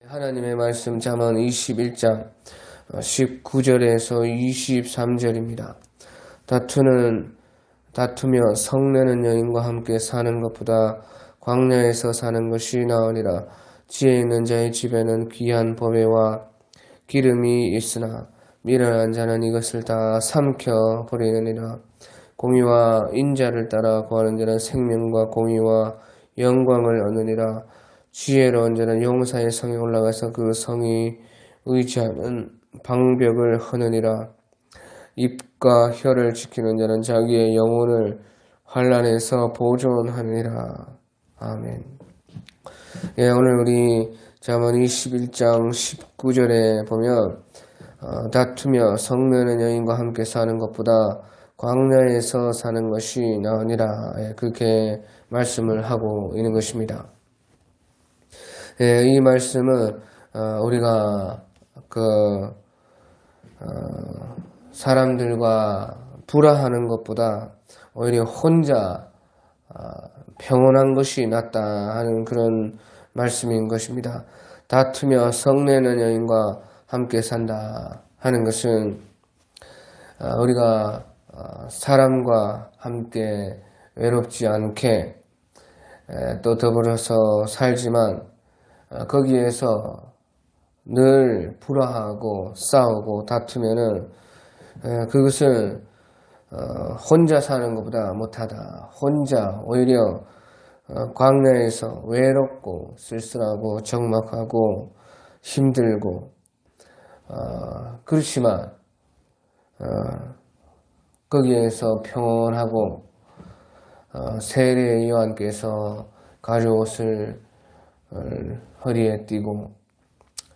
하나님의 말씀 잠언 21장 19절에서 23절입니다. 다투며 성내는 여인과 함께 사는 것보다 광야에서 사는 것이 나으니라. 지혜 있는 자의 집에는 귀한 보배와 기름이 있으나 미련한 자는 이것을 다 삼켜 버리느니라. 공의와 인자를 따라 구하는 자는 생명과 공의와 영광을 얻느니라. 지혜로운 자는 용사의 성에 올라가서 그 성이 의지하는 방벽을 허느니라. 입과 혀를 지키는 자는 자기의 영혼을 환난에서 보존하느니라. 아멘. 오늘 우리 잠언 21장 19절에 보면 다투며 성내는 여인과 함께 사는 것보다 광야에서 사는 것이 나으니라. 그렇게 말씀을 하고 있는 것입니다. 이 말씀은 우리가 사람들과 불화하는 것보다 오히려 혼자 평온한 것이 낫다 하는 그런 말씀인 것입니다. 다투며 성내는 여인과 함께 산다 하는 것은 우리가 사람과 함께 외롭지 않게 또 더불어서 살지만 거기에서 늘 불화하고 싸우고 다투면은 그것은 혼자 사는 것보다 못하다. 혼자 오히려 광야에서 외롭고 쓸쓸하고 적막하고 힘들고 그렇지만 거기에서 평온하고 세례 요한께서 가죽옷을 허리에 띠고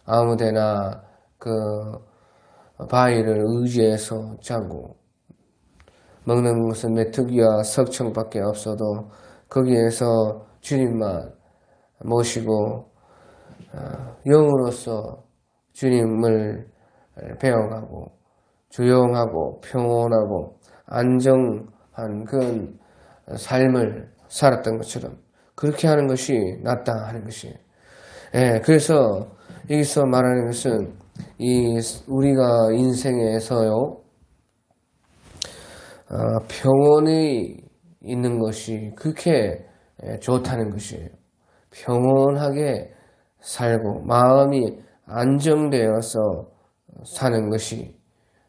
아무데나 그 바위를 의지해서 자고 먹는 것은 메뚜기와 석청밖에 없어도 거기에서 주님만 모시고 영으로서 주님을 배워가고 조용하고 평온하고 안정한 그런 삶을 살았던 것처럼 그렇게 하는 것이 낫다 하는 것이에요. 그래서 여기서 말하는 것은 우리가 인생에서요 평온이 있는 것이 그렇게 좋다는 것이에요. 평온하게 살고 마음이 안정되어서 사는 것이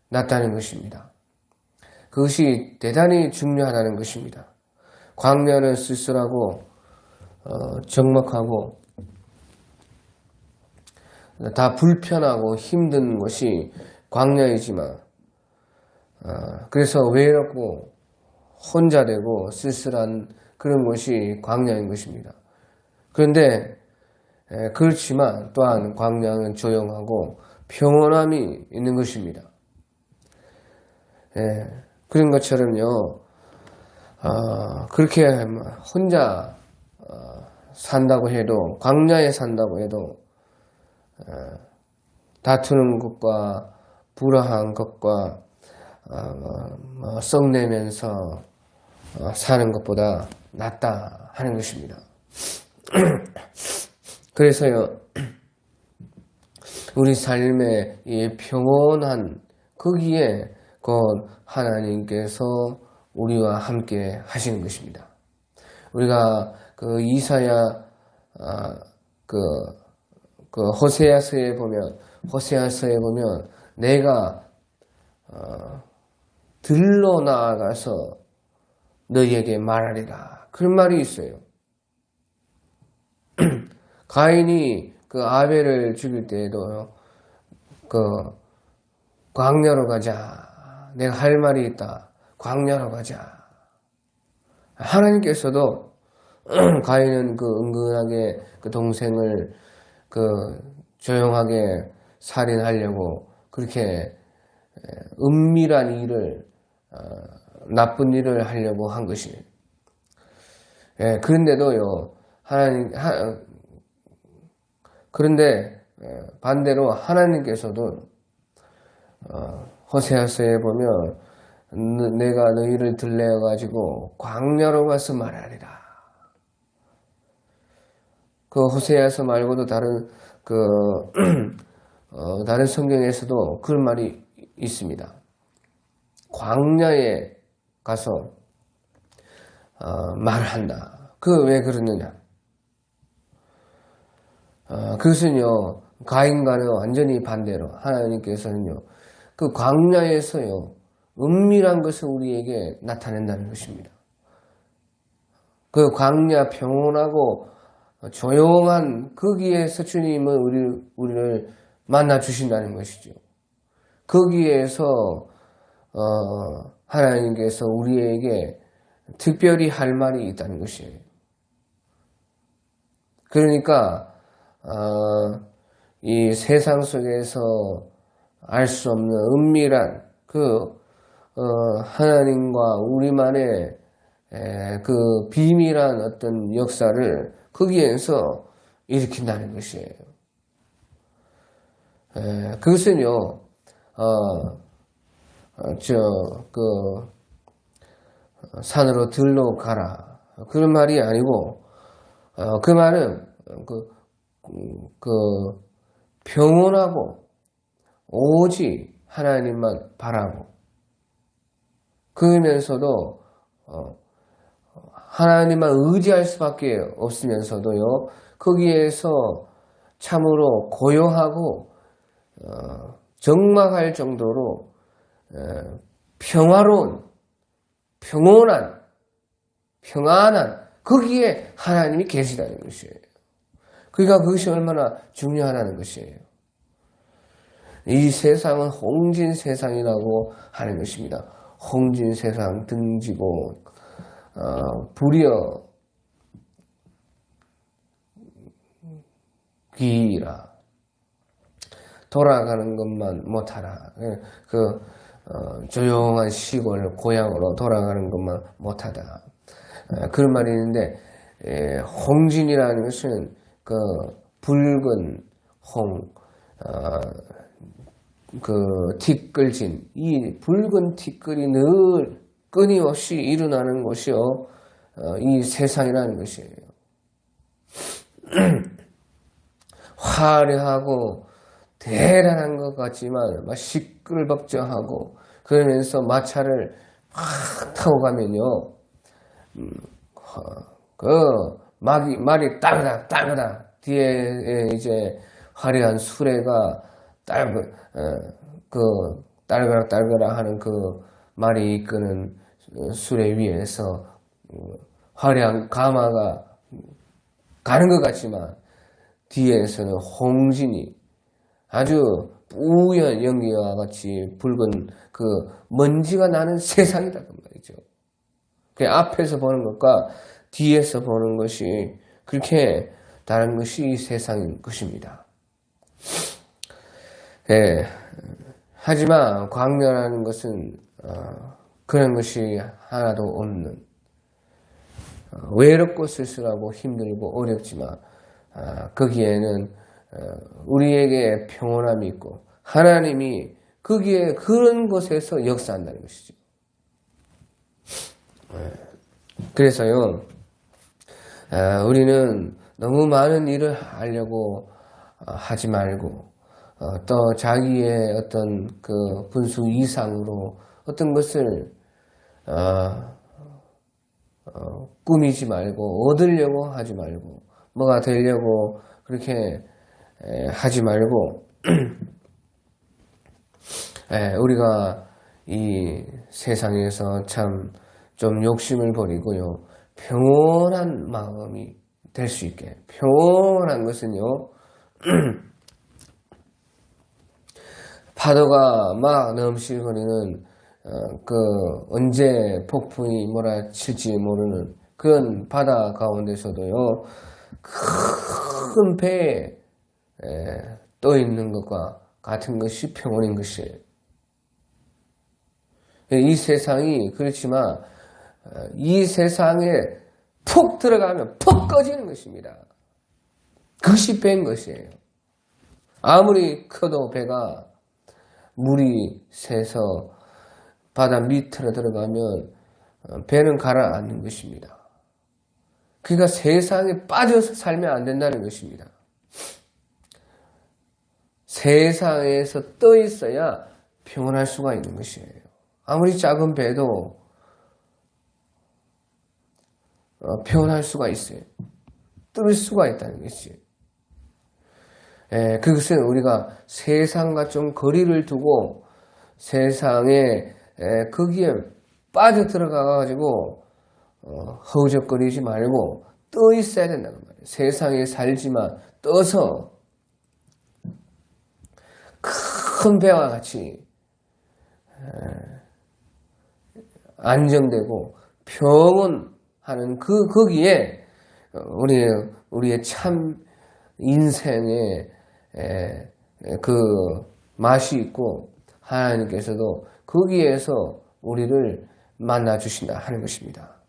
낫다는 것입니다. 그것이 대단히 중요하다는 것입니다. 광야는 쓸쓸하고 적막하고 다 불편하고 힘든 것이 광야이지만 그래서 외롭고 혼자 되고 쓸쓸한 그런 것이 광야인 것입니다. 그런데 그렇지만 또한 광야는 조용하고 평온함이 있는 것입니다. 그런 것처럼요 그렇게 혼자 산다고 해도 광야에 산다고 해도 다투는 것과 불화한 것과 썩내면서 사는 것보다 낫다 하는 것입니다. 그래서요 우리 삶의 이 평온한 거기에 곧 하나님께서 우리와 함께 하시는 것입니다. 우리가 그 이사야 호세아서에 보면 내가 들러 나아가서 너희에게 말하리라 그런 말이 있어요. 가인이 그 아벨을 죽일 때에도 광야로 가자. 내가 할 말이 있다. 광야로 가자. 하나님께서도 가인은 은근하게 그 동생을 조용하게 살인하려고 그렇게 은밀한 일을 나쁜 일을 하려고 한 것이에요. 그런데도요 그런데 반대로 하나님께서도 호세아서에 보면 내가 너희를 들레어 가지고 광야로 가서 말하리라. 그 호세아서 말고도 다른 다른 성경에서도 그런 말이 있습니다. 광야에 가서 말을 한다. 왜 그러느냐? 그것은요, 가인과는 완전히 반대로 하나님께서는요, 그 광야에서요, 은밀한 것을 우리에게 나타낸다는 것입니다. 그 광야 평온하고 조용한 거기에서 주님은 우리를 만나 주신다는 것이죠. 거기에서 하나님께서 우리에게 특별히 할 말이 있다는 것이에요. 그러니까 이 세상 속에서 알 수 없는 은밀한 하나님과 우리만의 그 비밀한 어떤 역사를 거기에서 일으킨다는 것이에요. 그것은요, 산으로 들러 가라. 그런 말이 아니고, 그 말은, 평온하고, 오직 하나님만 바라고, 그러면서도, 하나님만 의지할 수밖에 없으면서도요, 거기에서 참으로 고요하고, 적막할 정도로, 평화로운, 평안한, 거기에 하나님이 계시다는 것이에요. 그러니까 그것이 얼마나 중요하다는 것이에요. 이 세상은 홍진 세상이라고 하는 것입니다. 홍진 세상 등지고, 불여 귀라. 돌아가는 것만 못하라. 조용한 시골 고향으로 돌아가는 것만 못하다. 그런 말이 있는데, 홍진이라는 것은 붉은 티끌진, 이 붉은 티끌이 늘 끊임없이 일어나는 것이요, 이 세상이라는 것이에요. 화려하고 대단한 것 같지만 막 시끌벅적하고 그러면서 마차를 막 타고 가면요, 말이 따그닥 뒤에 이제 화려한 수레가 딸그락 하는 그 말이 이끄는 수레 위에서 화려한 가마가 가는 것 같지만 뒤에서는 홍진이 아주 뿌연 연기와 같이 붉은 먼지가 나는 세상이다 그 말이죠. 그 앞에서 보는 것과 뒤에서 보는 것이 그렇게 다른 것이 이 세상인 것입니다. 하지만 광야라는 것은 그런 것이 하나도 없는, 외롭고 쓸쓸하고 힘들고 어렵지만 거기에는 우리에게 평온함이 있고 하나님이 거기에 그런 곳에서 역사한다는 것이죠. 그래서요, 우리는 너무 많은 일을 하려고 하지 말고 또 자기의 어떤 분수 이상으로 어떤 것을 꾸미지 말고 얻으려고 하지 말고 뭐가 되려고 그렇게 하지 말고 우리가 이 세상에서 참 좀 욕심을 버리고요, 평온한 마음이 될 수 있게. 평온한 것은요, 파도가 막 넘실거리는 언제 폭풍이 몰아칠지 모르는 그런 바다 가운데서도요, 큰 배에 떠 있는 것과 같은 것이 평온인 것이에요. 이 세상이 그렇지만 이 세상에 푹 들어가면 푹 꺼지는 것입니다. 그것이 배인 것이에요. 아무리 커도 배가 물이 새서 바다 밑으로 들어가면 배는 가라앉는 것입니다. 그러니까 세상에 빠져서 살면 안 된다는 것입니다. 세상에서 떠 있어야 평온할 수가 있는 것이에요. 아무리 작은 배도 평온할 수가 있어요. 뜰 수가 있다는 것이에요. 그것은 우리가 세상과 좀 거리를 두고 세상에 거기에 빠져들어가가지고 허우적거리지 말고 떠 있어야 된다는 말이에요. 세상에 살지만 떠서 큰 배와 같이 안정되고 평온하는 거기에 우리의 참 인생의 그 맛이 있고 하나님께서도 거기에서 우리를 만나 주신다 하는 것입니다.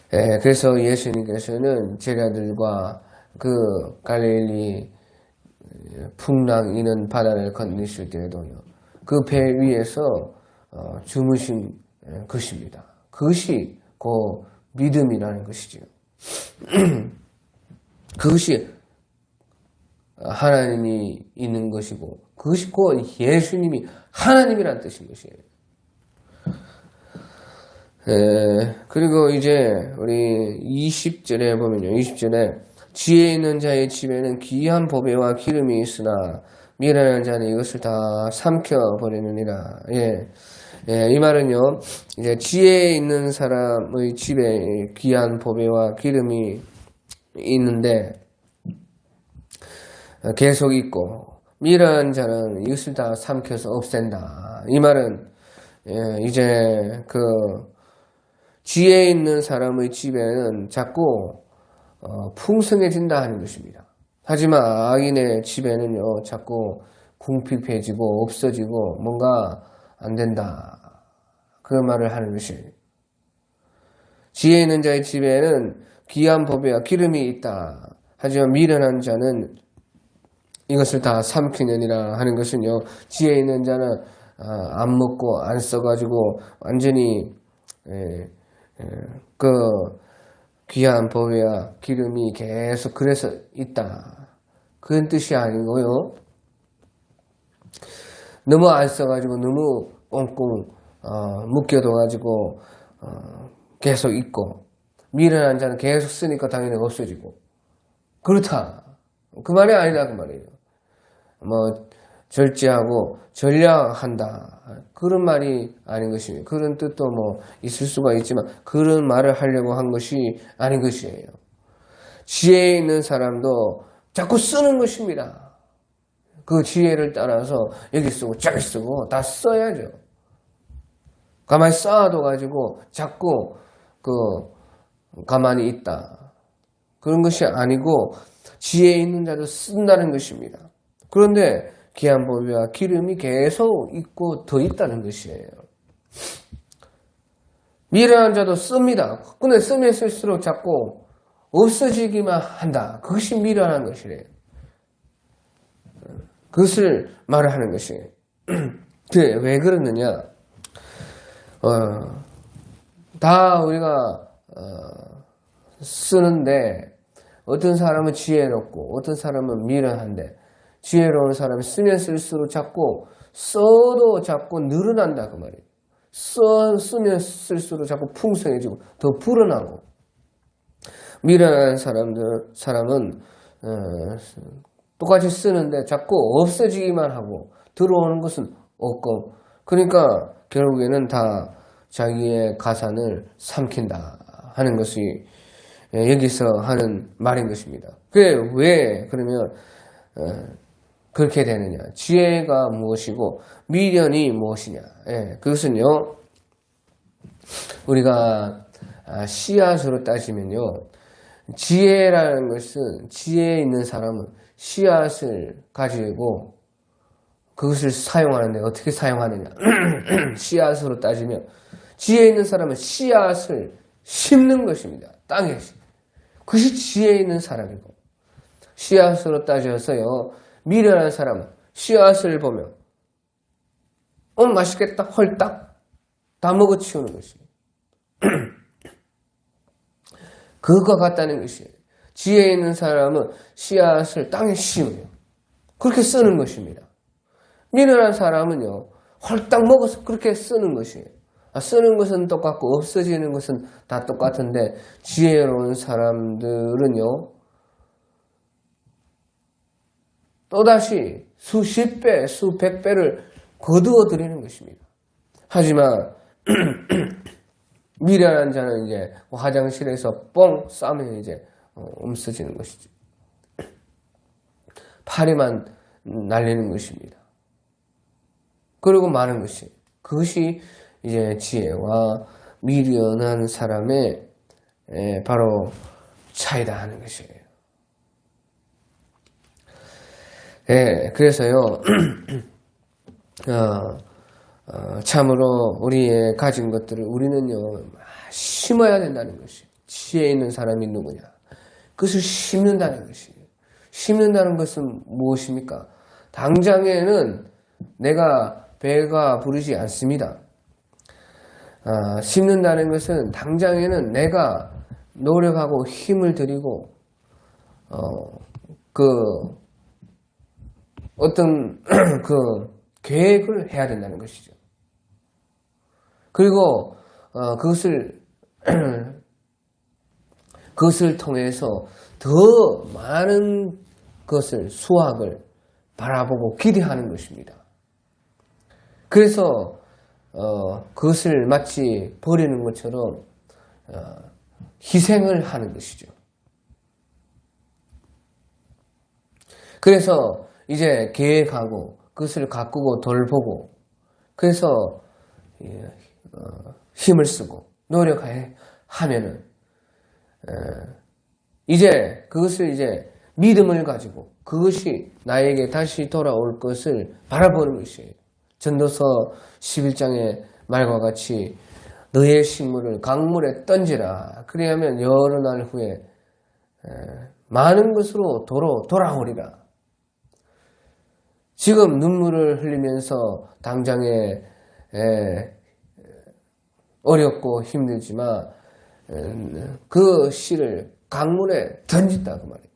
그래서 예수님께서는 제자들과 그 갈릴리 풍랑 이는 바다를 건너실 때에도요, 그 배 위에서 주무신 것입니다. 그것이 그 믿음이라는 것이죠. 그것이 하나님이 있는 것이고 그것이 곧 예수님이 하나님이라는 뜻인 것이에요. 그리고 이제 우리 20절에 보면요, 20절에 지혜 있는 자의 집에는 귀한 보배와 기름이 있으나 미련한 자는 이것을 다 삼켜버리느니라. 이 말은요, 이제 지혜 있는 사람의 집에 귀한 보배와 기름이 있는데 계속 있고 미련한 자는 이것을 다 삼켜서 없앤다. 이 말은 이제 그 지혜 있는 사람의 집에는 자꾸 풍성해진다 하는 것입니다. 하지만 악인의 집에는요, 자꾸 궁핍해지고 없어지고 뭔가 안 된다. 그런 말을 하는 것이에요. 지혜 있는 자의 집에는 귀한 보배와 기름이 있다. 하지만 미련한 자는 이것을 다 삼키느니라 하는 것은요, 지혜 있는 자는 안 먹고 안 써가지고 완전히 그 귀한 보배와 기름이 계속 그래서 있다. 그런 뜻이 아니고요. 너무 안 써가지고 너무 꽁꽁 묶여둬가지고 계속 있고 미련한 자는 계속 쓰니까 당연히 없어지고 그렇다. 그 말이 아니다 그 말이에요. 뭐 절제하고 전략한다. 그런 말이 아닌 것입니다. 그런 뜻도 뭐 있을 수가 있지만 그런 말을 하려고 한 것이 아닌 것이에요. 지혜 있는 사람도 자꾸 쓰는 것입니다. 그 지혜를 따라서 여기 쓰고 저기 쓰고 다 써야죠. 가만히 쌓아둬가지고 자꾸 가만히 있다. 그런 것이 아니고 지혜 있는 자도 쓴다는 것입니다. 그런데 귀한 보배와 기름이 계속 있고 더 있다는 것이에요. 미련한 자도 씁니다. 근데 쓰면 쓸수록 자꾸 없어지기만 한다. 그것이 미련한 것이래요. 그것을 말을 하는 것이에요. 왜 그러느냐? 다 우리가 쓰는데 어떤 사람은 지혜롭고 어떤 사람은 미련한데 지혜로운 사람이 쓰면 쓸수록 자꾸 써도 자꾸 늘어난다 그 말이에요. 쓰면 쓸수록 자꾸 풍성해지고 더 불어나고 미련한 사람은 똑같이 쓰는데 자꾸 없어지기만 하고 들어오는 것은 없고 그러니까 결국에는 다 자기의 가산을 삼킨다 하는 것이 여기서 하는 말인 것입니다. 그게 왜 그러면 그렇게 되느냐? 지혜가 무엇이고 미련이 무엇이냐? 그것은요, 우리가 씨앗으로 따지면요, 지혜라는 것은 지혜 있는 사람은 씨앗을 가지고 그것을 사용하는데 어떻게 사용하느냐? 씨앗으로 따지면 지혜 있는 사람은 씨앗을 심는 것입니다. 땅에. 그것이 지혜 있는 사람이고 씨앗으로 따져서요. 미련한 사람은 씨앗을 보면 맛있겠다 헐딱 다 먹어치우는 것이에요. 그것과 같다는 것이에요. 지혜 있는 사람은 씨앗을 땅에 심어요. 그렇게 쓰는 것입니다. 미련한 사람은요, 홀딱 먹어서 그렇게 쓰는 것이에요. 쓰는 것은 똑같고 없어지는 것은 다 똑같은데 지혜로운 사람들은요, 또다시 수십 배, 수백 배를 거두어 드리는 것입니다. 하지만 미련한 자는 이제 화장실에서 뻥 싸면 이제 없어지는 것이죠. 파리만 날리는 것입니다. 그리고 마는 것이, 그것이 이제 지혜와 미련한 사람의 바로 차이다 하는 것이에요. 그래서요, 참으로 우리의 가진 것들을 우리는요, 심어야 된다는 것이. 지혜 있는 사람이 누구냐? 그것을 심는다는 것이에요. 심는다는 것은 무엇입니까? 당장에는 내가 배가 부르지 않습니다. 심는다는 것은 당장에는 내가 노력하고 힘을 들이고, 어떤 계획을 해야 된다는 것이죠. 그리고 그것을 통해서 더 많은 것을 수확을 바라보고 기대하는 것입니다. 그래서 그것을 마치 버리는 것처럼 희생을 하는 것이죠. 그래서 이제 계획하고 그것을 가꾸고 돌보고 그래서 힘을 쓰고 노력하면은 이제 그것을 이제 믿음을 가지고 그것이 나에게 다시 돌아올 것을 바라보는 것이에요. 전도서 11장의 말과 같이 너의 식물을 강물에 던지라. 그리하면 여러 날 후에 많은 것으로 도로 돌아오리라. 지금 눈물을 흘리면서 당장에 어렵고 힘들지만 그 씨를 강물에 던진다 그 말이에요.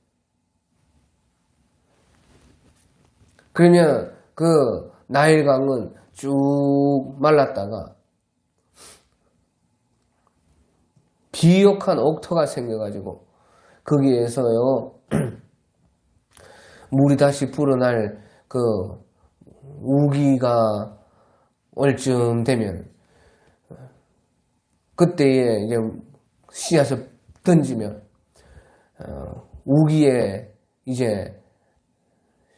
그러면 그 나일강은 쭉 말랐다가 비옥한 옥터가 생겨가지고 거기에서요 물이 다시 불어날 그 우기가 올 쯤 되면 그때에 이제 씨앗을 던지면 우기에 이제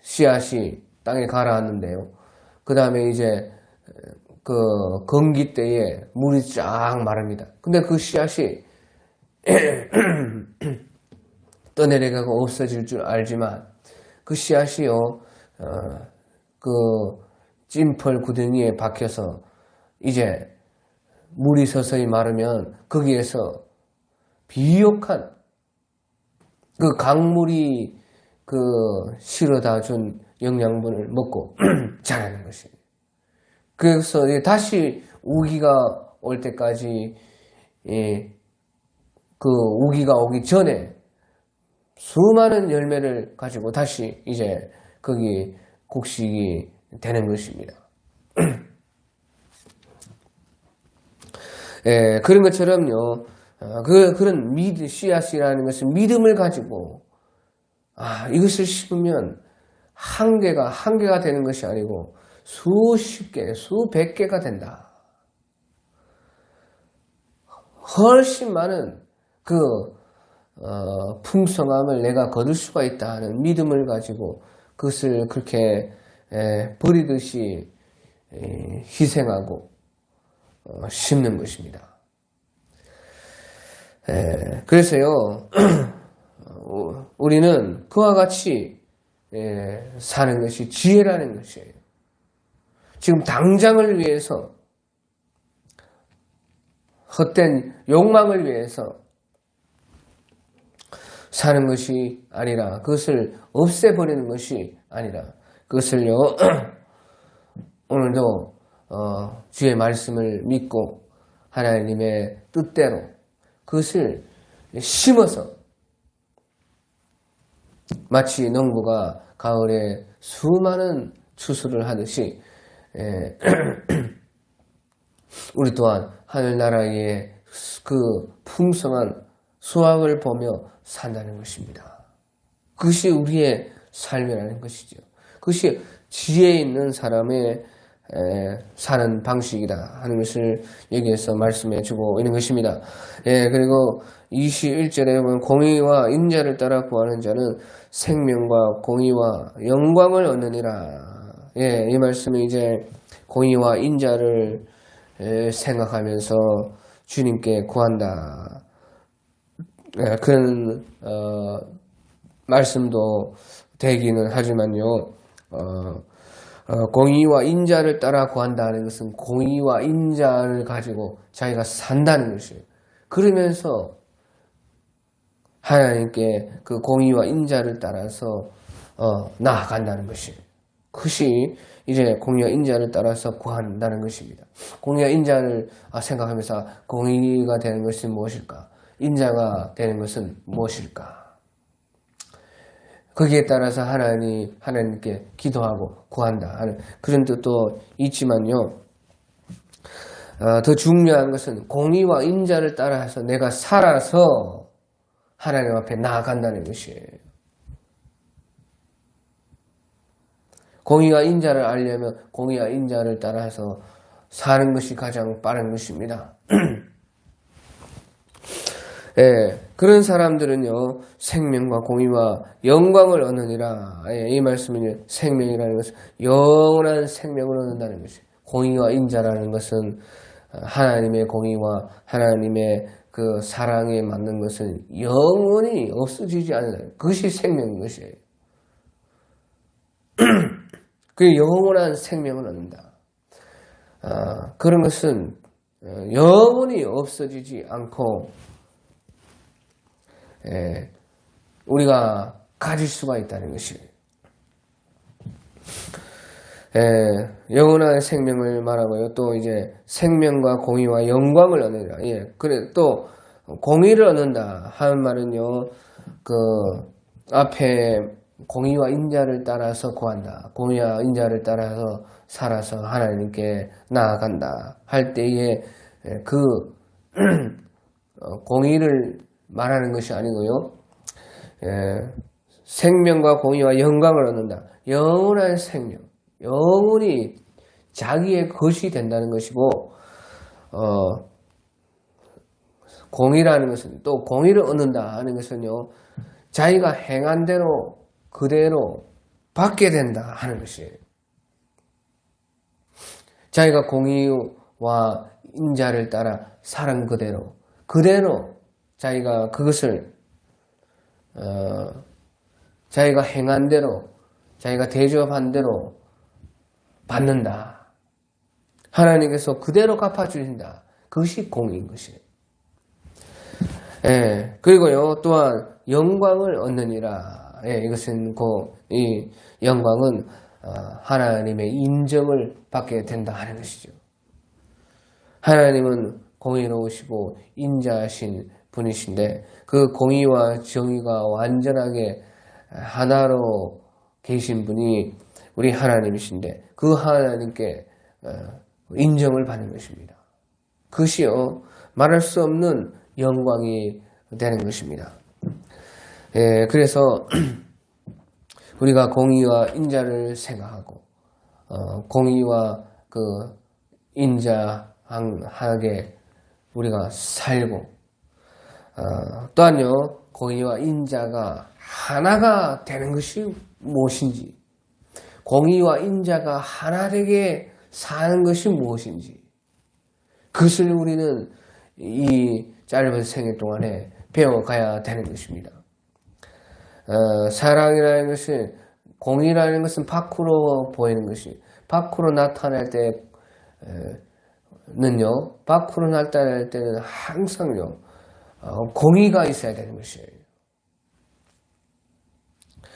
씨앗이 땅에 가라앉는데요. 그 다음에 이제 그 건기 때에 물이 쫙 마릅니다. 근데 그 씨앗이 떠내려가고 없어질 줄 알지만 그 씨앗이요 그 찜펄 구덩이에 박혀서 이제 물이 서서히 마르면 거기에서 비옥한 그 강물이 그 실어다 준 영양분을 먹고 자라는 것입니다. 그래서 다시 우기가 올 때까지 그 우기가 오기 전에 수많은 열매를 가지고 다시 이제 거기 곡식이 되는 것입니다. 그런 것처럼요. 그런 씨앗이라는 것은 믿음을 가지고 이것을 심으면 한 개가 되는 것이 아니고 수십 개, 수백 개가 된다. 훨씬 많은 그 풍성함을 내가 거둘 수가 있다 하는 믿음을 가지고 그것을 그렇게 버리듯이 희생하고 심는 것입니다. 그래서요 우리는 그와 같이 사는 것이 지혜라는 것이에요. 지금 당장을 위해서 헛된 욕망을 위해서 사는 것이 아니라 그것을 없애버리는 것이 아니라 그것을요 오늘도 주의 말씀을 믿고 하나님의 뜻대로 그것을 심어서 마치 농부가 가을에 수많은 추수를 하듯이 우리 또한 하늘나라의 그 풍성한 수확을 보며 산다는 것입니다. 그것이 우리의 삶이라는 것이죠. 그것이 지혜 있는 사람의 사는 방식이다 하는 것을 여기에서 말씀해 주고 있는 것입니다. 그리고 21절에 보면 공의와 인자를 따라 구하는 자는 생명과 공의와 영광을 얻느니라. 이 말씀은 이제 공의와 인자를 생각하면서 주님께 구한다. 그런 말씀도 되기는 하지만요. 공의와 인자를 따라 구한다는 것은 공의와 인자를 가지고 자기가 산다는 것이에요. 그러면서 하나님께 그 공의와 인자를 따라서 나아간다는 것이에요. 그것이 이제 공의와 인자를 따라서 구한다는 것입니다. 공의와 인자를 생각하면서 공의가 되는 것은 무엇일까? 인자가 되는 것은 무엇일까? 거기에 따라서 하나님께 기도하고 구한다 하는 그런 뜻도 있지만요. 더 중요한 것은 공의와 인자를 따라서 내가 살아서 하나님 앞에 나아간다는 것이에요. 공의와 인자를 알려면 공의와 인자를 따라서 사는 것이 가장 빠른 것입니다. 그런 사람들은요, 생명과 공의와 영광을 얻느니라. 이 말씀은 생명이라는 것은 영원한 생명을 얻는다는 것이에요. 공의와 인자라는 것은 하나님의 공의와 하나님의 그 사랑에 맞는 것은 영원히 없어지지 않는 그것이 생명인 것이에요. 그 영원한 생명을 얻는다. 그런 것은 영원히 없어지지 않고 우리가 가질 수가 있다는 것이에요. 영원한 생명을 말하고요. 또 이제 생명과 공의와 영광을 얻느니라. 그래 또 공의를 얻는다 하는 말은요. 그 앞에 공의와 인자를 따라서 구한다. 공의와 인자를 따라서 살아서 하나님께 나아간다 할 때에 그 공의를 말하는 것이 아니고요. 생명과 공의와 영광을 얻는다. 영원한 생명, 영원히 자기의 것이 된다는 것이고 공의라는 것은 또 공의를 얻는다 하는 것은요. 자기가 행한 대로 그대로 받게 된다 하는 것이에요. 자기가 공의와 인자를 따라 살은 그대로 자기가 그것을 자기가 행한 대로 자기가 대접한 대로 받는다. 하나님께서 그대로 갚아주신다. 그것이 공의인 것이에요. 그리고요 또한 영광을 얻느니라. 이것은 이 영광은 하나님의 인정을 받게 된다 하는 것이죠. 하나님은 공의로우시고 인자하신 분이신데 그 공의와 정의가 완전하게 하나로 계신 분이 우리 하나님이신데 그 하나님께 인정을 받는 것입니다. 그것이요 말할 수 없는 영광이 되는 것입니다. 그래서 우리가 공의와 인자를 생각하고 공의와 그 인자하게 우리가 살고 또한요 공의와 인자가 하나가 되는 것이 무엇인지 공의와 인자가 하나 되게 사는 것이 무엇인지 그것을 우리는 이 짧은 생애 동안에 배워가야 되는 것입니다. 사랑이라는 것은 공의라는 것은 밖으로 보이는 것이 밖으로 나타날 때는 항상요 공의가 있어야 되는 것이에요.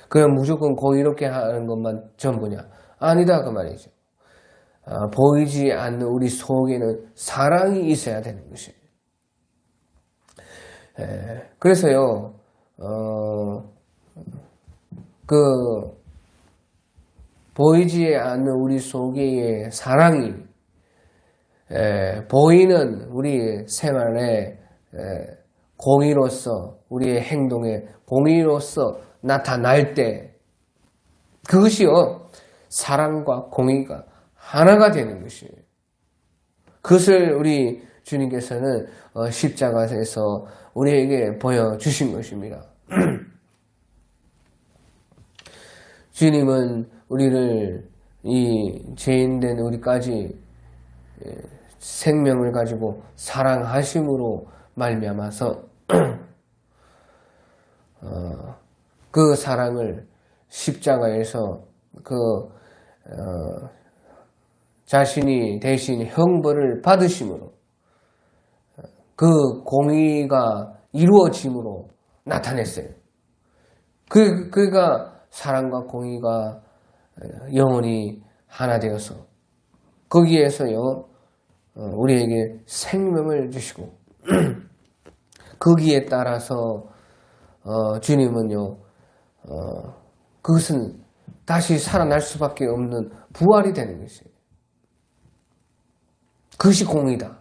그럼 무조건 공의롭게 하는 것만 전부냐? 아니다 그 말이죠. 보이지 않는 우리 속에는 사랑이 있어야 되는 것이에요. 그래서요 그 보이지 않는 우리 속의 사랑이 보이는 우리 생활의 공의로서 우리의 행동의 공의로서 나타날 때 그것이요 사랑과 공의가 하나가 되는 것이에요. 그것을 우리 주님께서는 십자가에서 우리에게 보여주신 것입니다. 주님은 우리를 이 죄인된 우리까지 생명을 가지고 사랑하심으로 말미암아서 그 사랑을 십자가에서 자신이 대신 형벌을 받으심으로 그 공의가 이루어짐으로 나타냈어요. 그가 사랑과 공의가 영원히 하나 되어서 거기에서요 우리에게 생명을 주시고 거기에 따라서 주님은요 그것은 다시 살아날 수밖에 없는 부활이 되는 것이에요. 그것이 공의다.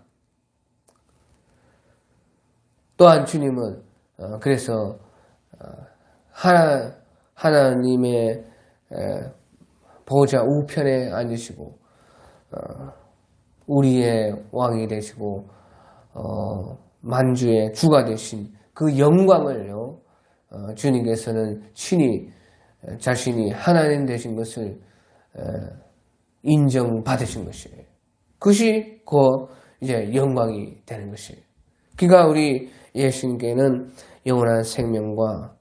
또한 주님은 그래서 하나님의 보좌 우편에 앉으시고 우리의 왕이 되시고 만주의 주가 되신 그 영광을요 주님께서는 친히 자신이 하나님 되신 것을 인정받으신 것이에요. 그것이 곧 이제 영광이 되는 것이에요. 그러니까 우리 예수님께는 영원한 생명과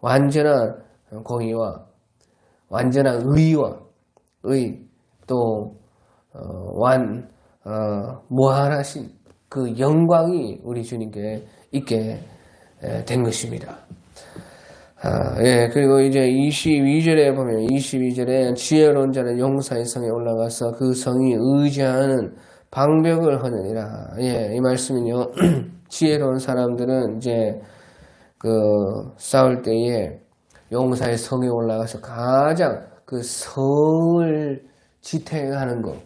완전한 공의와 완전한 의와 또 무한하신 그 영광이 우리 주님께 있게 된 것입니다. 그리고 이제 22절에 보면 22절에 지혜로운 자는 용사의 성에 올라가서 그 성이 의지하는 방벽을 하느니라. 이 말씀은요. 지혜로운 사람들은 이제 그 싸울 때에 용사의 성에 올라가서 가장 그 성을 지탱하는 것,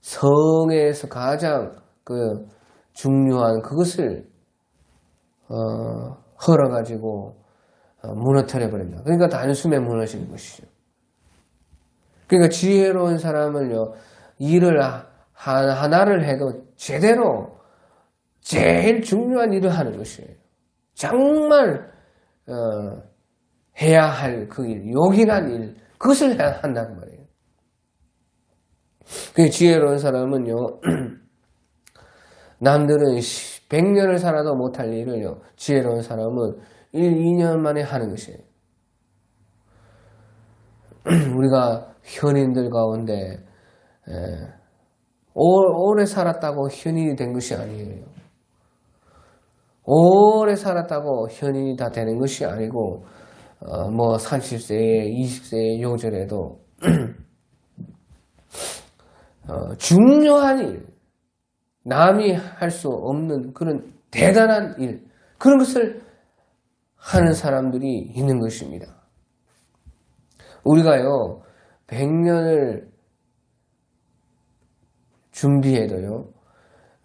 성에서 가장 그 중요한 그것을 헐어가지고 무너뜨려 버린다. 그러니까 단숨에 무너지는 것이죠. 그러니까 지혜로운 사람은요 일을 하나를 해도 제대로 제일 중요한 일을 하는 것이에요. 정말 해야 할 그 일, 요긴한 일, 그것을 한다는 말이에요. 그 지혜로운 사람은요, 남들은 100년을 살아도 못할 일을요, 지혜로운 사람은 1, 2년 만에 하는 것이에요. 우리가 현인들 가운데 오래 살았다고 현인이 된 것이 아니에요. 오래 살았다고 현인이 다 되는 것이 아니고 뭐 30세에 20세에 요절에도 중요한 일, 남이 할 수 없는 그런 대단한 일, 그런 것을 하는 사람들이 있는 것입니다. 우리가요 100년을 준비해도요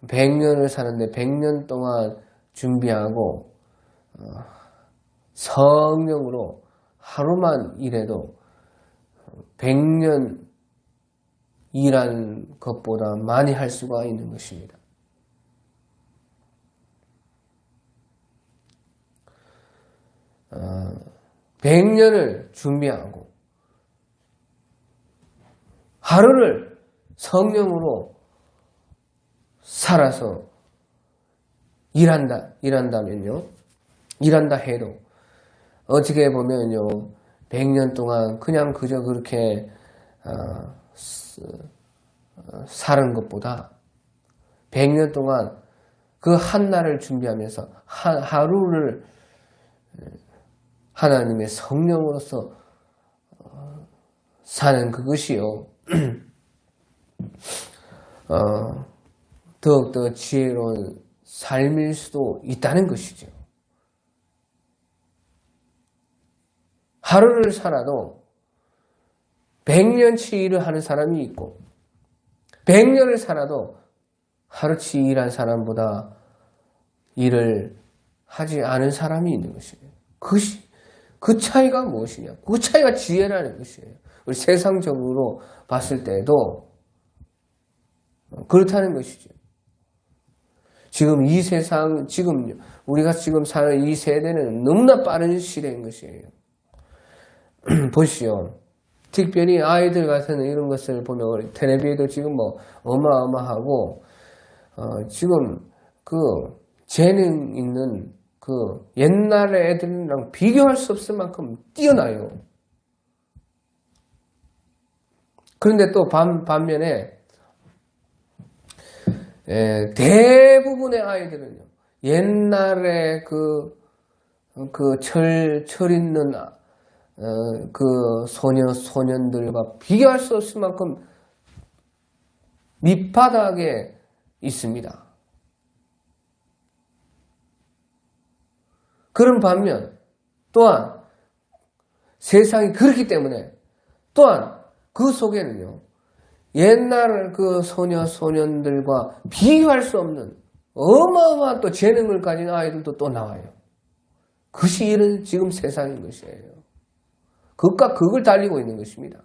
100년을 사는데 100년 동안 준비하고 성령으로 하루만 일해도 100년 일한 것보다 많이 할 수가 있는 것입니다. 어, 100년을 준비하고 하루를 성령으로 살아서 일한다면요. 일한다 해도 어떻게 보면요. 100년 동안 그냥 그저 그렇게 사는 것보다 100년 동안 그 한날을 준비하면서 하루를 하나님의 성령으로서 사는 그것이요. 더욱더 지혜로운 삶일 수도 있다는 것이죠. 하루를 살아도 100년치 일을 하는 사람이 있고 100년을 살아도 하루치 일한 사람보다 일을 하지 않은 사람이 있는 것이에요. 그 차이가 무엇이냐? 그 차이가 지혜라는 것이에요. 우리 세상적으로 봤을 때도 그렇다는 것이죠. 지금 이 세상, 우리가 지금 사는 이 세대는 너무나 빠른 시대인 것이에요. 보시오. 특별히 아이들 같은 이런 것을 보면 텔레비에도 지금 뭐 어마어마하고 지금 그 재능 있는 그 옛날의 애들이랑 비교할 수 없을 만큼 뛰어나요. 그런데 또 반면에 대부분의 아이들은요, 옛날에 철 있는 그 소년들과 비교할 수 없을 만큼 밑바닥에 있습니다. 그런 반면 또한 세상이 그렇기 때문에 또한 그 속에는요, 옛날 그 소년들과 비교할 수 없는 어마어마한 또 재능을 가진 아이들도 또 나와요. 그것이 이런 지금 세상인 것이에요. 극과 극을 달리고 있는 것입니다.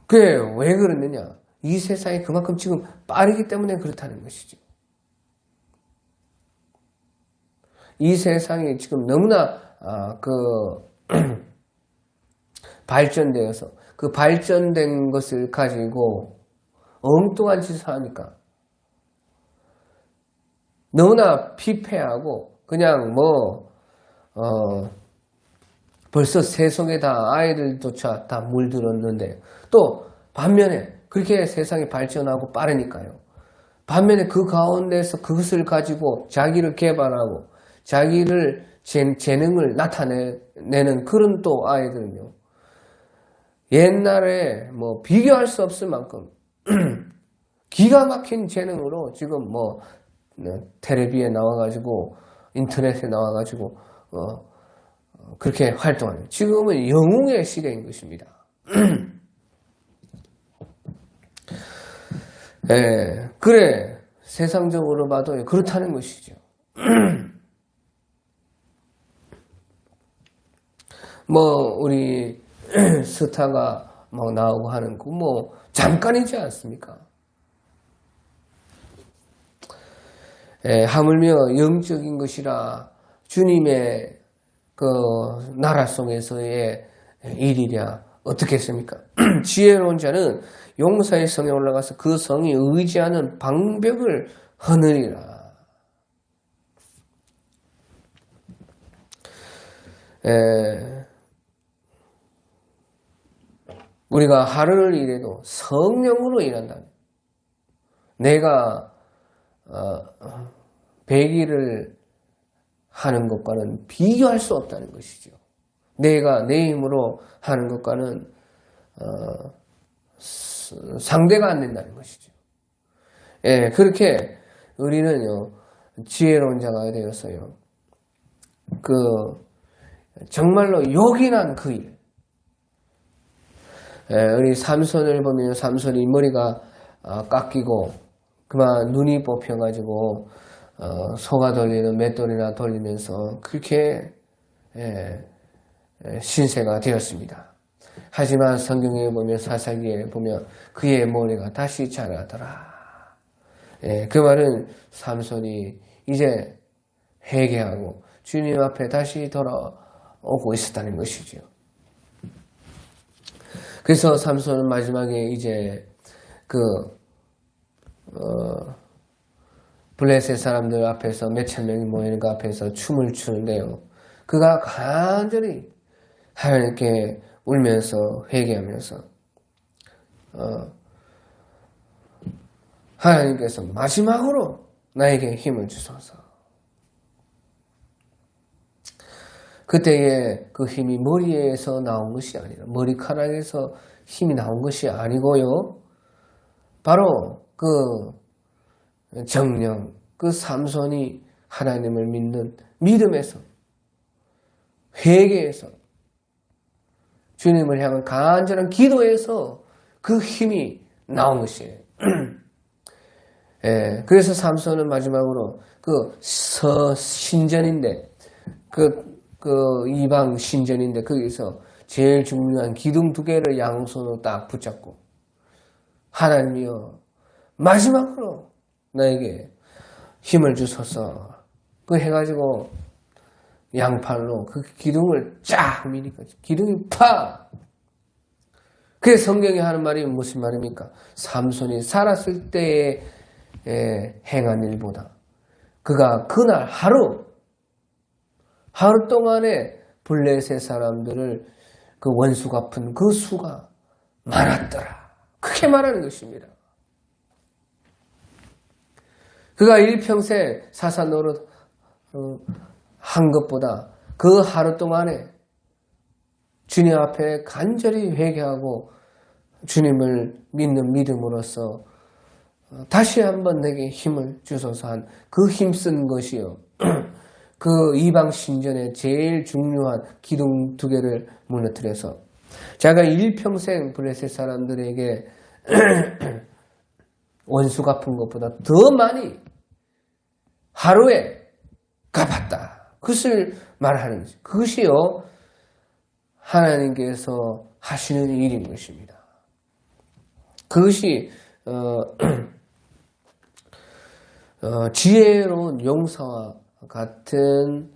그게 왜 그러느냐? 이 세상이 그만큼 지금 빠르기 때문에 그렇다는 것이죠. 이 세상이 지금 너무나 발전되어서 그 발전된 것을 가지고 엉뚱한 짓을 하니까 너무나 피폐하고 그냥 벌써 세속에 다 아이들조차 다 물들었는데 또 반면에 그렇게 세상이 발전하고 빠르니까요. 반면에 그 가운데서 그것을 가지고 자기를 개발하고 자기를 재능을 나타내는 그런 또 아이들은요. 옛날에 비교할 수 없을 만큼 기가 막힌 재능으로 지금 텔레비에 나와가지고 인터넷에 나와가지고 그렇게 활동하는 지금은 영웅의 시대인 것입니다. 그래 세상적으로 봐도 그렇다는 것이죠. 우리 스타가 나오고 하는 거 잠깐이지 않습니까? 하물며 영적인 것이라 주님의 그 나라 속에서의 일이랴 어떻겠습니까? 지혜로운 자는 용사의 성에 올라가서 그 성이 의지하는 방벽을 허느리라. 우리가 하루를 일해도 성령으로 일한다면 내가 100일을 하는 것과는 비교할 수 없다는 것이죠. 내가 내 힘으로 하는 것과는 상대가 안 된다는 것이죠. 그렇게 우리는요 지혜로운 자가 되어서요 정말로 요긴한 그 일. 우리 삼손을 보면 삼손이 머리가 깎이고 그만 눈이 뽑혀가지고 소가 돌리는 맷돌이나 돌리면서 그렇게 신세가 되었습니다. 하지만 성경에 보면 사사기에 보면 그의 머리가 다시 자라더라. 그 말은 삼손이 이제 회개하고 주님 앞에 다시 돌아오고 있었다는 것이죠. 그래서 삼손은 마지막에 이제 블레셋 사람들 앞에서 몇천 명이 모이는 그 앞에서 춤을 추는데요. 그가 간절히 하나님께 울면서 회개하면서 하나님께서 마지막으로 나에게 힘을 주소서. 그때에 그 힘이 머리에서 나온 것이 아니라 머리카락에서 힘이 나온 것이 아니고요. 바로 그 정령, 그 삼손이 하나님을 믿는 믿음에서, 회개에서, 주님을 향한 간절한 기도에서 그 힘이 나온 것이에요. 예, 그래서 삼손은 마지막으로 그 신전인데, 그 이방 신전인데, 거기서 제일 중요한 기둥 2개를 양손으로 딱 붙잡고, 하나님이여, 마지막으로 나에게 힘을 주소서. 그 해가지고 양팔로 그 기둥을 쫙 미니까 기둥이 팍! 그게 성경이 하는 말이 무슨 말입니까? 삼손이 살았을 때에 행한 일보다 그가 그날 하루 동안에 블레셋 사람들을 그 원수 갚은 그 수가 많았더라. 그렇게 말하는 것입니다. 그가 일평생 사사 노릇 한 것보다 그 하루 동안에 주님 앞에 간절히 회개하고 주님을 믿는 믿음으로써 다시 한번 내게 힘을 주소서 한 그 힘쓴 것이요. 그 이방 신전의 제일 중요한 기둥 2개를 무너뜨려서 자기가 일평생 블레셋 사람들에게 원수 갚은 것보다 더 많이 하루에 갚았다. 그것을 말하는 거죠. 그것이요, 하나님께서 하시는 일인 것입니다. 그것이 지혜로운 용사와 같은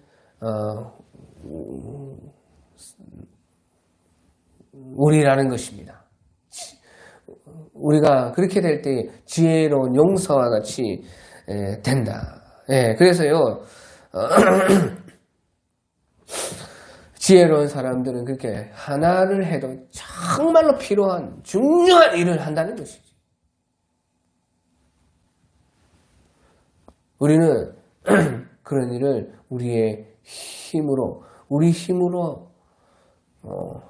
우리라는 것입니다. 우리가 그렇게 될 때 지혜로운 용사와 같이 된다. 예, 그래서요, 지혜로운 사람들은 그렇게 하나를 해도 정말로 필요한 중요한 일을 한다는 것이지. 우리는 그런 일을 우리 힘으로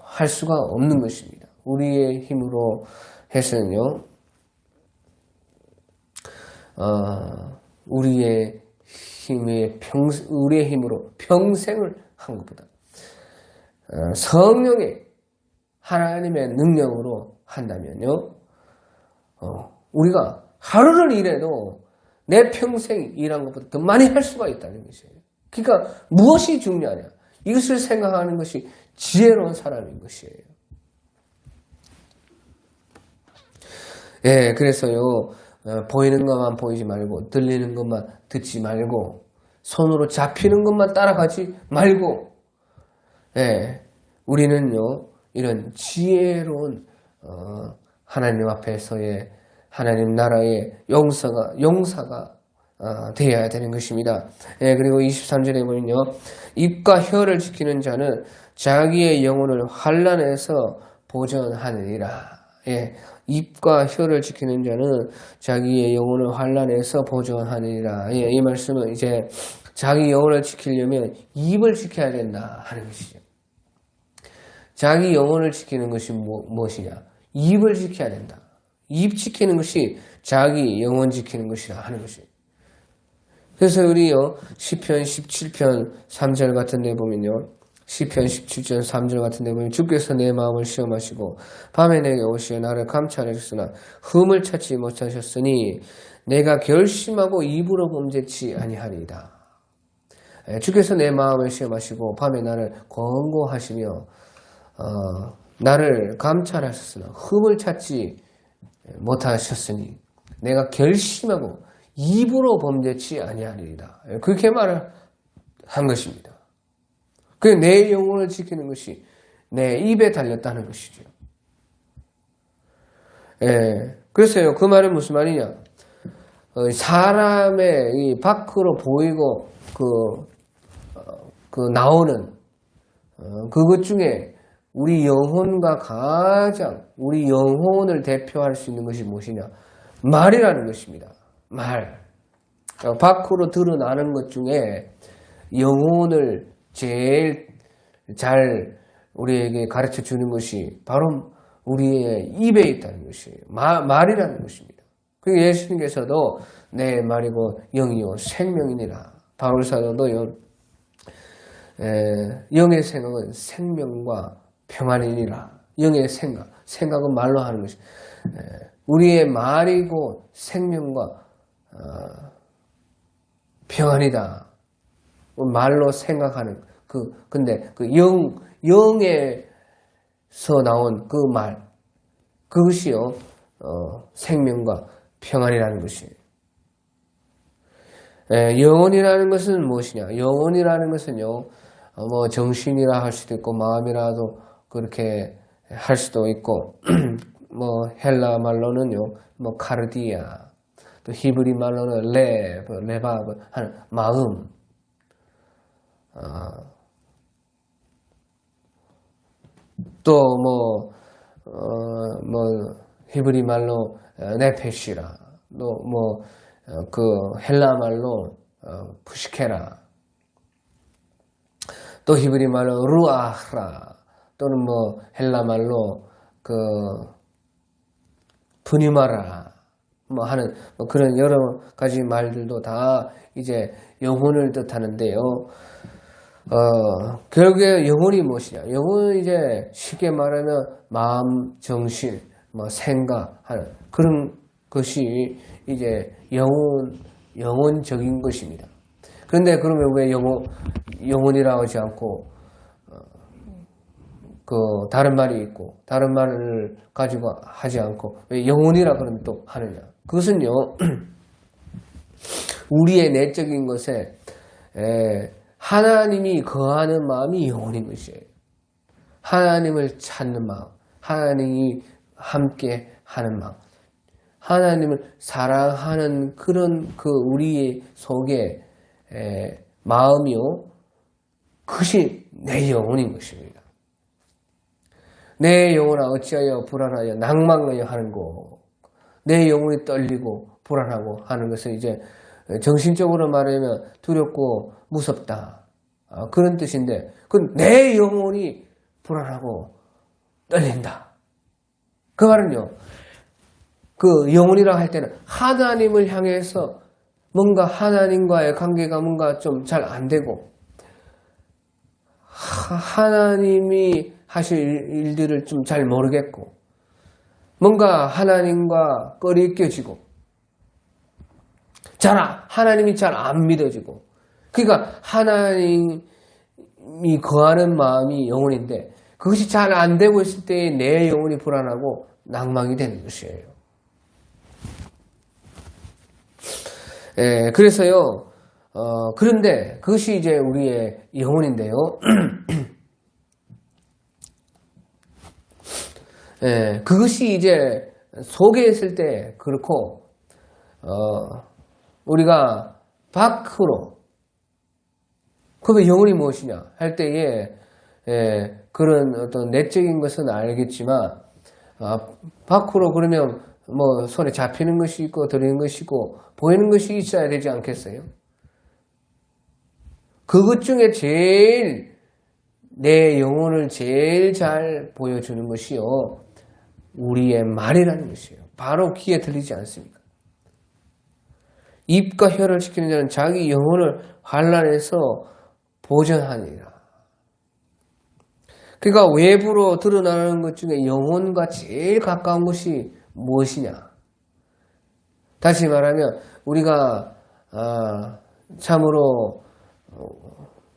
할 수가 없는 것입니다. 우리의 힘으로 해서는요, 우리의 힘으로 평생을 한 것보다 성령의 하나님의 능력으로 한다면요, 우리가 하루를 일해도 내 평생 일한 것보다 더 많이 할 수가 있다는 것이에요. 그러니까 무엇이 중요하냐? 이것을 생각하는 것이 지혜로운 사람인 것이에요. 예, 그래서요, 보이는 것만 보이지 말고, 들리는 것만 듣지 말고, 손으로 잡히는 것만 따라가지 말고, 예, 우리는요, 이런 지혜로운, 하나님 앞에서의 하나님 나라의 용사가 되어야 되는 것입니다. 예, 그리고 23절에 보면요, 입과 혀를 지키는 자는 자기의 영혼을 환난에서 보전하느니라. 예, 입과 혀를 지키는 자는 자기의 영혼을 환난에서 보전하느니라. 예, 이 말씀은 이제 자기 영혼을 지키려면 입을 지켜야 된다 하는 것이죠. 자기 영혼을 지키는 것이 무엇이냐? 입을 지켜야 된다. 입 지키는 것이 자기 영혼 지키는 것이라 하는 것이에요. 그래서 우리요, 시편 17편 3절 같은 데 보면요, 시편 17편 3절 같은 데 보면 주께서 내 마음을 시험하시고 밤에 내게 오시어 나를 감찰하셨으나 흠을 찾지 못하셨으니 내가 결심하고 입으로 범죄치 아니하리이다. 주께서 내 마음을 시험하시고 밤에 나를 권고하시며 나를 감찰하셨으나 흠을 찾지 못하셨으니 내가 결심하고 입으로 범죄치 아니하리이다. 그렇게 말을 한 것입니다. 내 영혼을 지키는 것이 내 입에 달렸다는 것이죠. 예, 그래서요, 그 말은 무슨 말이냐? 사람의 이 밖으로 보이고 나오는 그것 중에 우리 영혼과 가장 우리 영혼을 대표할 수 있는 것이 무엇이냐? 말이라는 것입니다. 말. 밖으로 드러나는 것 중에 영혼을 제일 잘 우리에게 가르쳐 주는 것이 바로 우리의 입에 있다는 것이에요. 말이라는 것입니다. 그리고 예수님께서도 내 말이고 영이요 생명이니라. 바울 사도도요, 영의 생각은 생명과 평안이니라. 영의 생각은 말로 하는 것이. 우리의 말이고 생명과 평안이다. 말로 생각하는 근데 그 영에서 나온 그 말, 그것이요, 생명과 평안이라는 것이에요. 영혼이라는 것은 무엇이냐? 영혼이라는 것은요, 뭐 정신이라 할 수도 있고 마음이라도 그렇게 할 수도 있고 뭐 헬라 말로는요, 뭐 카르디아, 또 히브리 말로는 레바브 하는 마음, 또 뭐 히브리 말로 네페시라, 또 뭐 그 헬라 말로 푸시케라, 또 히브리 말로 루아흐라, 또는 뭐 헬라 말로 그 푸니마라 뭐 하는 뭐 그런 여러 가지 말들도 다 이제 영혼을 뜻하는데요. 결국에 영혼이 무엇이냐? 영혼은 이제 쉽게 말하면 마음, 정신, 뭐 생각하는 그런 것이 이제 영혼적인 것입니다. 그런데 그러면 왜 영혼이라고 하지 않고 그 다른 말이 있고 다른 말을 가지고 하지 않고 왜 영혼이라 그러면 또 하느냐? 그것은요, 우리의 내적인 것에 하나님이 거하는 마음이 영혼인 것이에요. 하나님을 찾는 마음, 하나님이 함께 하는 마음, 하나님을 사랑하는 그런 그 우리의 속에 마음이요, 그것이 내 영혼인 것입니다. 내 영혼아 어찌하여 불안하여 낭망하여 하는고. 내 영혼이 떨리고 불안하고 하는 것은 이제 정신적으로 말하면 두렵고 무섭다, 그런 뜻인데, 그건 내 영혼이 불안하고 떨린다. 그 말은요, 그 영혼이라 할 때는 하나님을 향해서 뭔가 하나님과의 관계가 뭔가 좀 잘 안 되고 하나님이 하실 일들을 좀 잘 모르겠고 뭔가 하나님과 꺼리껴지고 하나님이 잘 안 믿어지고, 그러니까 하나님이 거하는 마음이 영혼인데 그것이 잘 안 되고 있을 때 내 영혼이 불안하고 낭망이 되는 것이에요. 그래서요, 그런데 그것이 이제 우리의 영혼인데요. 그것이 이제 속에 있을 때 그렇고, 우리가 밖으로, 그러면 영혼이 무엇이냐 할 때에, 그런 어떤 내적인 것은 알겠지만, 밖으로 그러면 뭐 손에 잡히는 것이 있고 들리는 것이 있고 보이는 것이 있어야 되지 않겠어요? 그것 중에 제일 내 영혼을 제일 잘 보여주는 것이요, 우리의 말이라는 것이에요. 바로 귀에 들리지 않습니까? 입과 혀를 지키는 자는 자기 영혼을 환난에서 보전하니라. 그러니까 외부로 드러나는 것 중에 영혼과 제일 가까운 것이 무엇이냐? 다시 말하면 우리가 참으로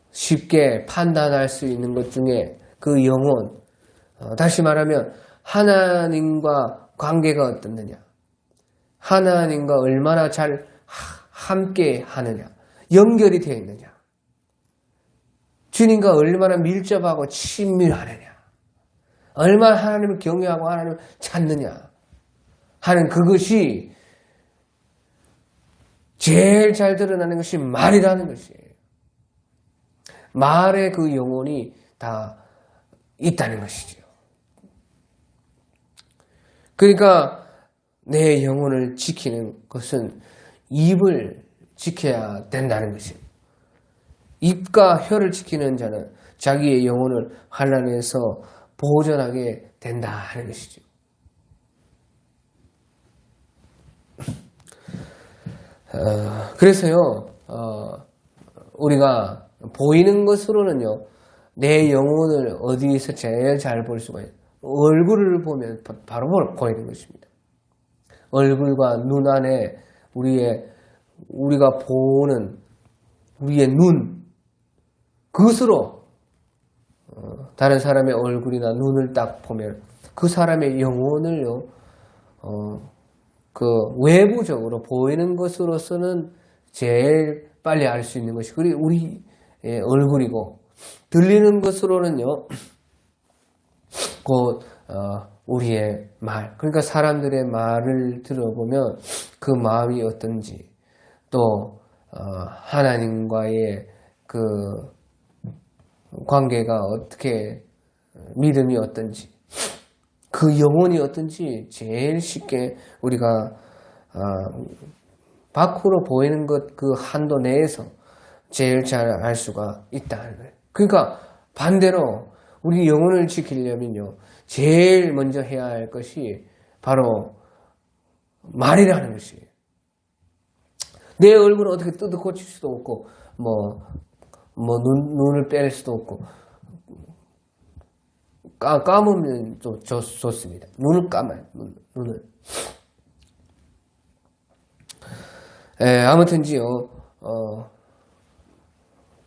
쉽게 판단할 수 있는 것 중에 그 영혼, 다시 말하면 하나님과 관계가 어떻느냐, 하나님과 얼마나 잘 함께 하느냐, 연결이 되어 있느냐, 주님과 얼마나 밀접하고 친밀하느냐, 얼마나 하나님을 경외하고 하나님을 찾느냐 하는 그것이 제일 잘 드러나는 것이 말이라는 것이에요. 말에 그 영혼이 다 있다는 것이죠. 그러니까 내 영혼을 지키는 것은 입을 지켜야 된다는 것입니다. 입과 혀를 지키는 자는 자기의 영혼을 환난에서 보존하게 된다 하는 것이죠. 그래서요, 우리가 보이는 것으로는요, 내 영혼을 어디에서 제일 잘 볼 수가 있어요? 얼굴을 보면 바로 보이는 것입니다. 얼굴과 눈 안에 우리가 보는 우리의 눈, 그것으로 다른 사람의 얼굴이나 눈을 딱 보면 그 사람의 영혼을요, 그 외부적으로 보이는 것으로서는 제일 빨리 알 수 있는 것이 우리의 얼굴이고, 들리는 것으로는요, 곧 우리의 말, 그러니까 사람들의 말을 들어보면 그 마음이 어떤지, 또 하나님과의 그 관계가 어떻게, 믿음이 어떤지, 그 영혼이 어떤지 제일 쉽게 우리가 밖으로 보이는 것 그 한도 내에서 제일 잘 알 수가 있다는 거예요. 그러니까 반대로 우리 영혼을 지키려면요, 제일 먼저 해야 할 것이 바로 말이라는 것이에요. 내 얼굴을 어떻게 뜯어 고칠 수도 없고, 눈을 뺄 수도 없고, 감으면 좀 좋습니다. 눈을 감아요, 눈을. 아무튼지요,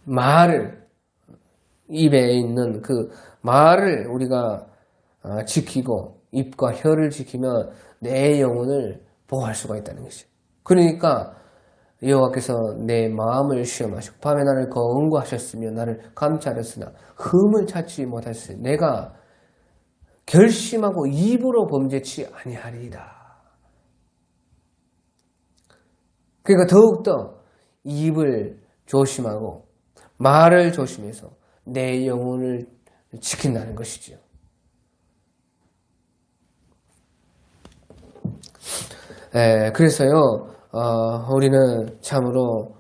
말을, 입에 있는 그 말을 우리가 지키고, 입과 혀를 지키면 내 영혼을 보호할 수가 있다는 것이죠. 그러니까, 여호와께서 내 마음을 시험하시고 밤에 나를 권고하셨으며 나를 감찰하였으나 흠을 찾지 못하였으니 내가 결심하고 입으로 범죄치 아니하리이다. 그러니까 더욱더 입을 조심하고 말을 조심해서 내 영혼을 지킨다는 것이죠. 그래서요, 우리는 참으로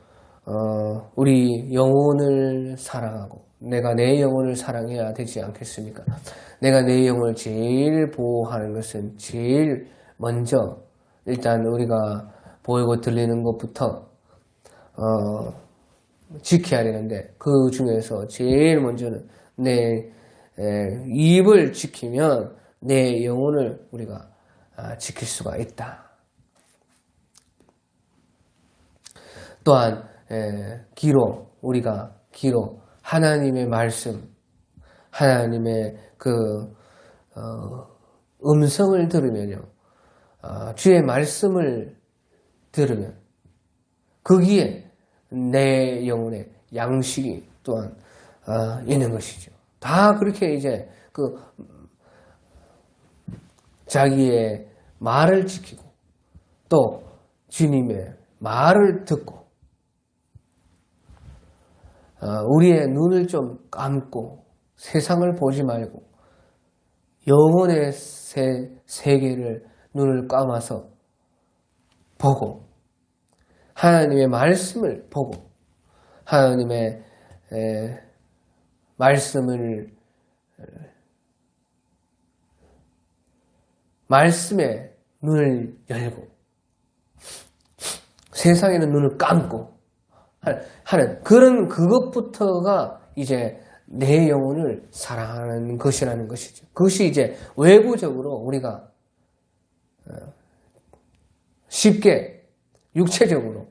우리 영혼을 사랑하고 내가 내 영혼을 사랑해야 되지 않겠습니까? 내가 내 영혼을 제일 보호하는 것은 제일 먼저 일단 우리가 보이고 들리는 것부터 지켜야 되는데, 그 중에서 제일 먼저는 내 입을 지키면 내 영혼을 우리가 지킬 수가 있다. 또한 우리가 하나님의 말씀, 하나님의 그 음성을 들으면요, 주의 말씀을 들으면 거기에 내 영혼의 양식이 또한 있는 것이죠. 다 그렇게 이제 자기의 말을 지키고 또 주님의 말을 듣고 우리의 눈을 좀 감고 세상을 보지 말고 영혼의 세계를 눈을 감아서 보고 하나님의 말씀을 보고 하나님의 말씀에 눈을 열고 세상에는 눈을 감고 하는 그것부터가 이제 내 영혼을 사랑하는 것이라는 것이죠. 그것이 이제 외부적으로 우리가 쉽게 육체적으로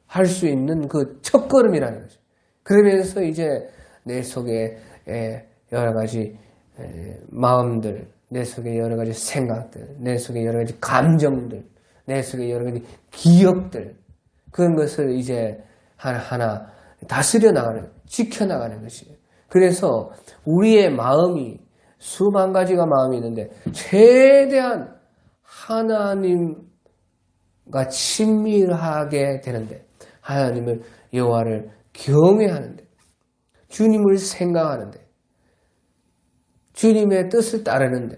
할 수 있는 그 첫걸음이라는 거죠. 그러면서 이제 내 속에 여러 가지 마음들, 내 속에 여러 가지 생각들, 내 속에 여러 가지 감정들, 내 속에 여러 가지 기억들, 그런 것을 이제 하나하나 다스려 나가는, 지켜나가는 것이에요. 그래서 우리의 마음이 수만 가지가 마음이 있는데 최대한 하나님과 친밀하게 되는데, 하나님을 여호와를 경외하는데, 주님을 생각하는데, 주님의 뜻을 따르는데,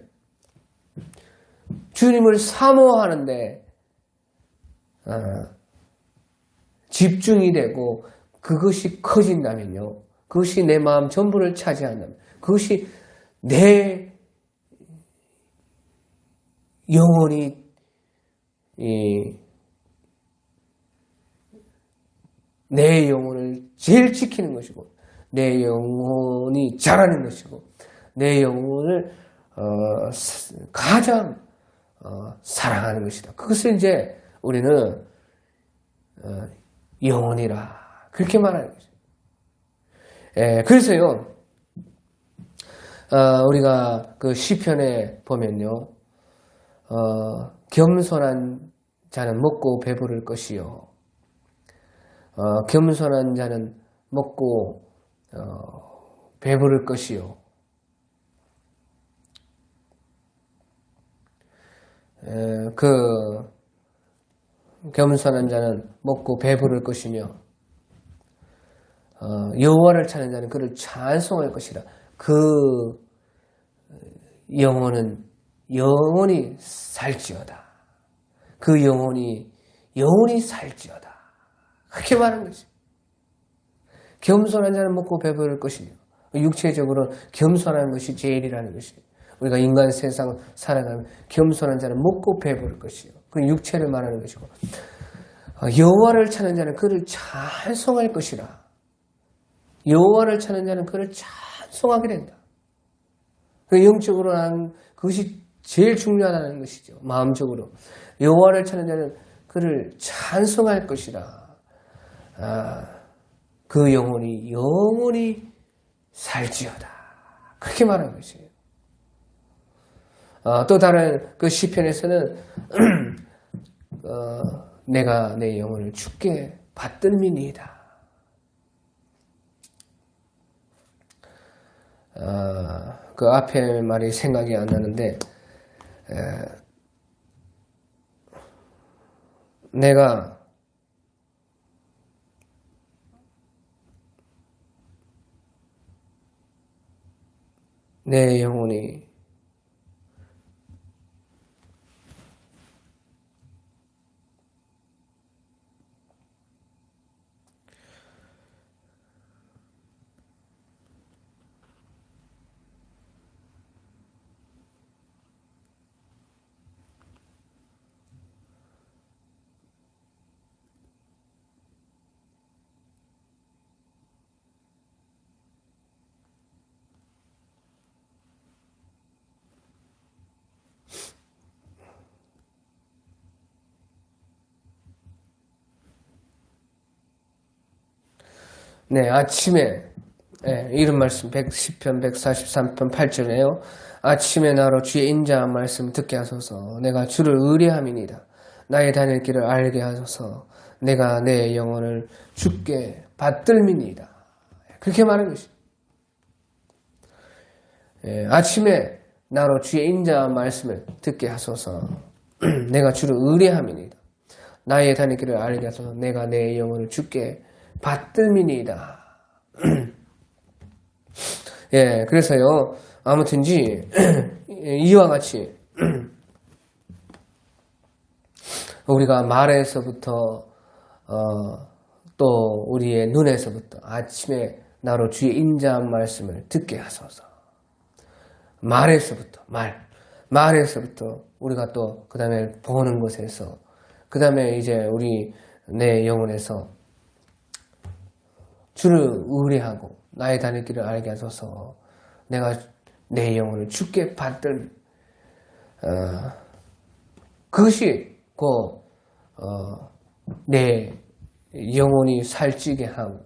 주님을 사모하는데 집중이 되고 그것이 커진다면요, 그것이 내 마음 전부를 차지한다면, 그것이 내 영혼이 내 영혼을 제일 지키는 것이고 내 영혼이 자라는 것이고 내 영혼을 가장 사랑하는 것이다. 그것을 이제 우리는 영혼이라 그렇게 말하는 거죠. 그래서요 우리가 그 시편에 보면요 겸손한 자는 먹고 배부를 것이요 겸손한 자는 먹고 배부를 것이요 그 겸손한 자는 먹고 배부를 것이며 여호와를 찾는 자는 그를 찬송할 것이라. 그 영혼은 영원히 살지어다. 그 영혼이 살지어다. 그렇게 말하는 거지. 겸손한 자는 먹고 배부를 것이며 육체적으로 겸손한 것이 제일이라는 것이. 우리가 인간 세상 살아가면 겸손한 자는 먹고 배부를 것이요. 그 육체를 말하는 것이고 여호와를 찾는 자는 그를 찬송할 것이라. 여호와를 찾는 자는 그를 찬송하게 된다. 그 영적으로 난 그것이 제일 중요하다는 것이죠. 마음적으로 여호와를 찾는 자는 그를 찬송할 것이라. 그 영혼이 영원히 살지어다. 그렇게 말하는 것이에요. 또 다른 그 시편에서는 내가 내 영혼을 주께 받들미니이다. 그 앞에 말이 생각이 안 나는데 내가 내 영혼이 아침에 이런 말씀 110편 143편 8절에요. 아침에 나로 주의 인자한 말씀 듣게 하소서. 내가 주를 의뢰함이니이다. 나의 다닐 길을 알게 하소서. 내가 내 영혼을 주께 받들미니이다. 그렇게 말하는 것이. 아침에 나로 주의 인자한 말씀을 듣게 하소서. 내가 주를 의뢰함이니이다. 나의 다닐 길을 알게 하소서. 내가 내 영혼을 주께 받들미니이다. 그래서요, 아무튼지, 이와 같이, 우리가 말에서부터, 또 우리의 눈에서부터 아침에 나로 주의 인자한 말씀을 듣게 하소서. 말에서부터 우리가 또 그 다음에 보는 것에서, 그 다음에 이제 우리 내 영혼에서 주를 의뢰하고 나의 다닐 길을 알게 하소서. 내가 내 영혼을 주께 받들 그것이 내 영혼이 살찌게 하고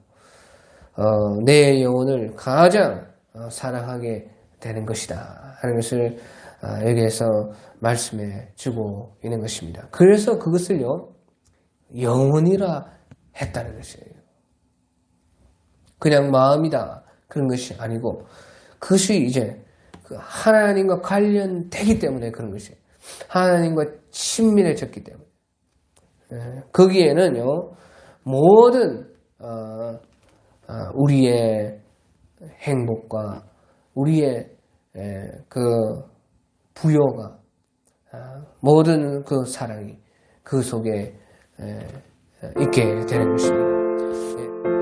내 영혼을 가장 사랑하게 되는 것이다 하는 것을 여기에서 말씀해 주고 있는 것입니다. 그래서 그것을요 영혼이라 했다는 것이에요. 그냥 마음이다 그런 것이 아니고 그것이 이제 하나님과 관련되기 때문에 그런 것이에요. 하나님과 친밀해졌기 때문에 거기에는요 모든 우리의 행복과 우리의 그 부요가 모든 그 사랑이 그 속에 있게 되는 것입니다.